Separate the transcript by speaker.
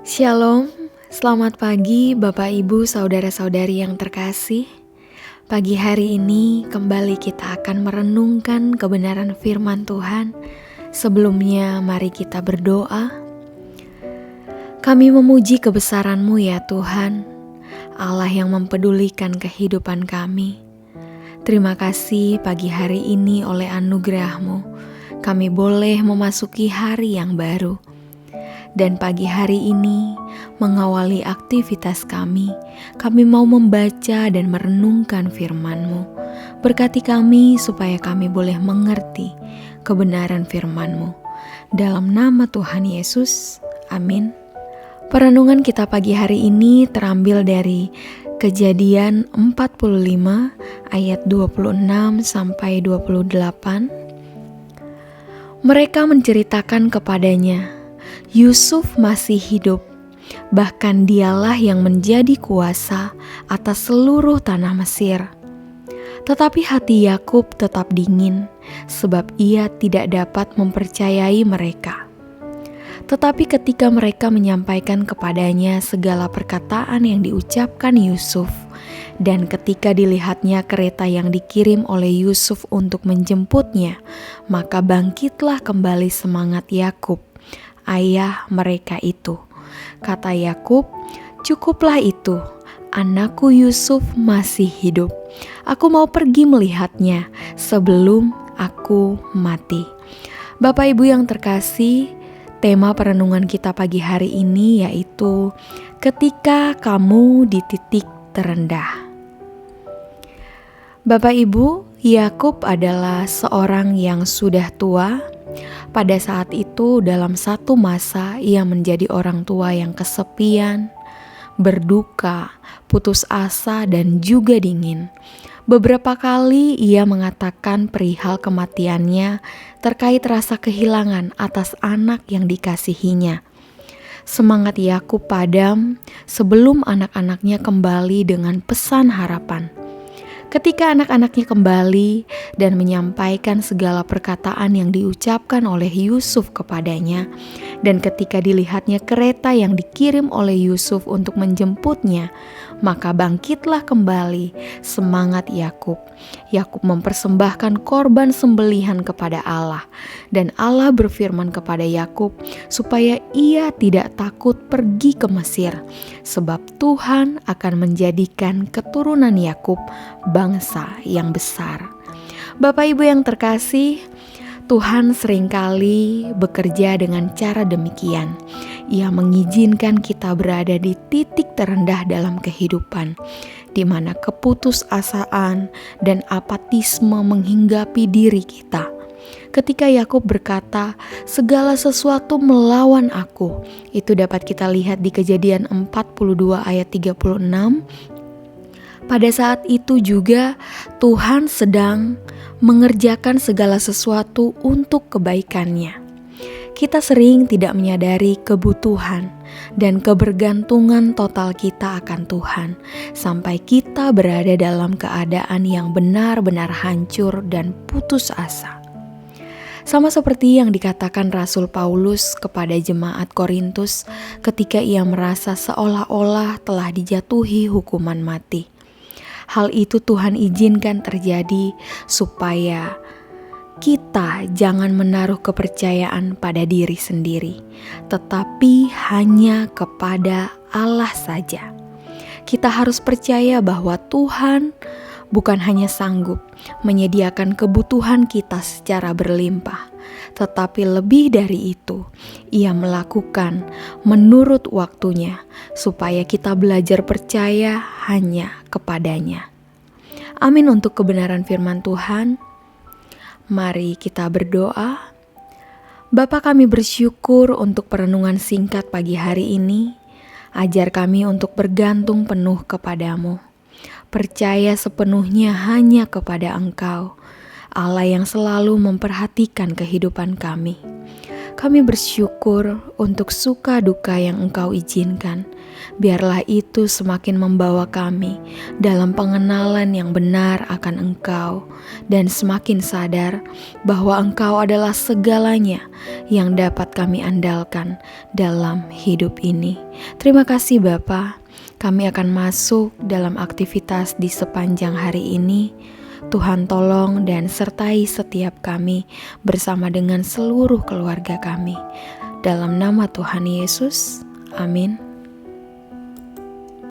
Speaker 1: Shalom, selamat pagi Bapak Ibu Saudara-saudari yang terkasih. Pagi hari ini kembali kita akan merenungkan kebenaran firman Tuhan. Sebelumnya mari kita berdoa. Kami memuji kebesaran-Mu ya Tuhan, Allah yang mempedulikan kehidupan kami. Terima kasih pagi hari ini oleh anugerah-Mu, kami boleh memasuki hari yang baru. Dan pagi hari ini, mengawali aktivitas kami mau membaca dan merenungkan firman-Mu. Berkati kami supaya kami boleh mengerti kebenaran firman-Mu. Dalam nama Tuhan Yesus, amin. Perenungan kita pagi hari ini terambil dari Kejadian 45 ayat 26 sampai 28. Mereka menceritakan kepadanya, Yusuf masih hidup, bahkan dialah yang menjadi kuasa atas seluruh tanah Mesir. Tetapi hati Yakub tetap dingin, sebab ia tidak dapat mempercayai mereka. Tetapi ketika mereka menyampaikan kepadanya segala perkataan yang diucapkan Yusuf, dan ketika dilihatnya kereta yang dikirim oleh Yusuf untuk menjemputnya, maka bangkitlah kembali semangat Yakub, ayah mereka itu. Kata Yakub, "Cukuplah itu, anakku Yusuf masih hidup. Aku mau pergi melihatnya sebelum aku mati." Bapak Ibu yang terkasih, tema perenungan kita pagi hari ini yaitu ketika kamu di titik terendah. Bapak Ibu, Yakub adalah seorang yang sudah tua. Pada saat itu dalam satu masa ia menjadi orang tua yang kesepian, berduka, putus asa dan juga dingin. Beberapa kali ia mengatakan perihal kematiannya terkait rasa kehilangan atas anak yang dikasihinya. Semangat Yakub padam sebelum anak-anaknya kembali dengan pesan harapan. Ketika anak-anaknya kembali dan menyampaikan segala perkataan yang diucapkan oleh Yusuf kepadanya, dan ketika dilihatnya kereta yang dikirim oleh Yusuf untuk menjemputnya, maka bangkitlah kembali semangat Yakub. Yakub mempersembahkan korban sembelihan kepada Allah, dan Allah berfirman kepada Yakub supaya ia tidak takut pergi ke Mesir, sebab Tuhan akan menjadikan keturunan Yakub bangsa yang besar. Bapak Ibu yang terkasih, Tuhan seringkali bekerja dengan cara demikian. Ia mengizinkan kita berada di titik terendah dalam kehidupan, di mana keputusasaan dan apatisme menghinggapi diri kita. Ketika Yakub berkata, segala sesuatu melawan aku, itu dapat kita lihat di Kejadian 42 ayat 36. Pada saat itu juga Tuhan sedang mengerjakan segala sesuatu untuk kebaikannya. Kita sering tidak menyadari kebutuhan dan kebergantungan total kita akan Tuhan, sampai kita berada dalam keadaan yang benar-benar hancur dan putus asa. Sama seperti yang dikatakan Rasul Paulus kepada jemaat Korintus ketika ia merasa seolah-olah telah dijatuhi hukuman mati. Hal itu Tuhan izinkan terjadi supaya kita jangan menaruh kepercayaan pada diri sendiri, tetapi hanya kepada Allah saja. Kita harus percaya bahwa Tuhan bukan hanya sanggup menyediakan kebutuhan kita secara berlimpah, tetapi lebih dari itu, Ia melakukan menurut waktunya supaya kita belajar percaya hanya kepadanya. Amin untuk kebenaran firman Tuhan. Mari kita berdoa. Bapa, kami bersyukur untuk perenungan singkat pagi hari ini. Ajar kami untuk bergantung penuh kepadamu. Percaya sepenuhnya hanya kepada Engkau, Allah yang selalu memperhatikan kehidupan kami. Kami bersyukur untuk suka duka yang Engkau izinkan, Biarlah itu semakin membawa kami dalam pengenalan yang benar akan Engkau, dan semakin sadar bahwa Engkau adalah segalanya yang dapat kami andalkan dalam hidup ini. Terima kasih Bapa. Kami akan masuk dalam aktivitas di sepanjang hari ini. Tuhan tolong dan sertai setiap kami bersama dengan seluruh keluarga kami. Dalam nama Tuhan Yesus, amin.